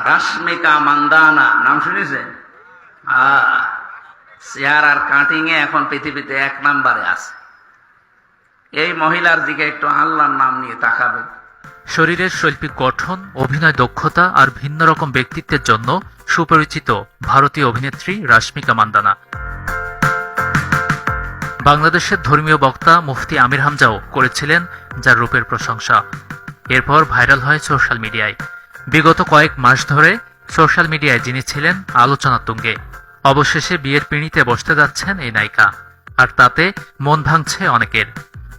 রাশ্মিকা মান্দানা নাম শুনেছেন? চেহারার কাটিং এ এখন পৃথিবীতে 1 নম্বরে আছে। এই মহিলার দিকে একটু আল্লাহর নাম নিয়ে তাকাবে। শরীরের শৈল্পিক গঠন, অভিনয় দক্ষতা আর ভিন্ন রকম ব্যক্তিত্বের জন্য সুপরিচিত ভারতীয় অভিনেত্রী রাশ্মিকা মান্দানা। বাংলাদেশের ধর্মীয় বক্তা মুফতি আমির হামজাও করেছিলেন যার রূপের প্রশংসা। এরপর ভাইরাল হয় সোশ্যাল মিডিয়ায়। বিগত কয়েক মাস ধরে সোশ্যাল মিডিয়ায় যিনি ছিলেন আলোচনার তুঙ্গে, অবশেষে বিয়ের পিঁড়িতে বসতে যাচ্ছেন এই নায়িকা, আর তাতে মন ভাঙছে অনেকের।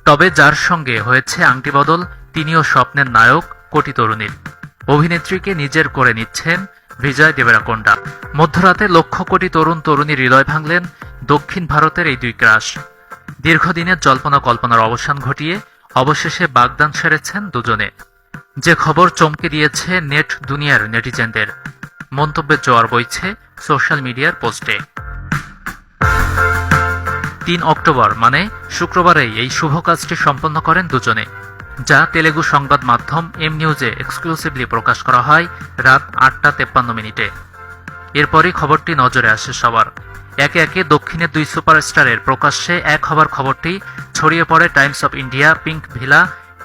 তবে যার সঙ্গে হয়েছে আংটি বদল, তিনিও স্বপ্নের নায়ক কোটি তরুণীর। অভিনেত্রীকে নিজের করে নিচ্ছেন বিজয় দেবরাকোন্ডা। মধ্যরাতে লক্ষ কোটি তরুণ তরুণীর হৃদয় ভাঙলেন দক্ষিণ ভারতের এই 2 ক্রাশ। দীর্ঘদিনের জল্পনা কল্পনার অবসান ঘটিয়ে অবশেষে বাগদান সেরেছেন দুজনে। যে খবর চমকে দিয়েছে নেট দুনিয়ার নেটিজেনদের। মন্তব্যের জোয়ার বইছে সোশ্যাল মিডিয়ার পোস্টে। 3 অক্টোবর মানে শুক্রবারেই এই শুভ কাজটি সম্পন্ন করেন দুজনে, যা তেলেগু সংবাদ মাধ্যম এম নিউজে এক্সক্লুসিভলি প্রকাশ করা হয় রাত 8:53। এরপরই খবরটি নজরে আসে সবার। একে একে দক্ষিণের 2 সুপারস্টারের প্রকাশ্যে এক হবার খবরটি ছড়িয়ে পড়ে Times of India, Pinkvilla,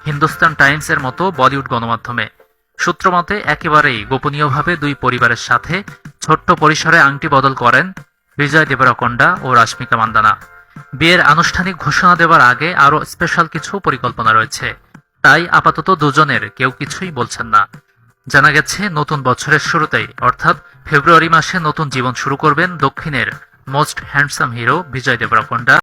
Hindustan টাইমসের মতো বলিউড গণমাধ্যমে। সূত্রমতে একেবারেই গোপনীয়ভাবে 2 পরিবারের সাথে ছোট্ট পরিসরে আংটি বদল করেন বিজয় দেবরাকোন্ডা ও রাশ্মিকা মান্দানা। বিয়ের আনুষ্ঠানিক ঘোষণা দেওয়ার আগে আরও স্পেশাল কিছু পরিকল্পনা রয়েছে, তাই আপাতত দুজনের কেউ কিছুই বলছেন না। জানা গেছে নতুন বছরের শুরুতেই অর্থাৎ ফেব্রুয়ারি মাসে নতুন জীবন শুরু করবেন দক্ষিণের মোস্ট হ্যান্ডসাম হিরো বিজয় দেবরাকোন্ডা।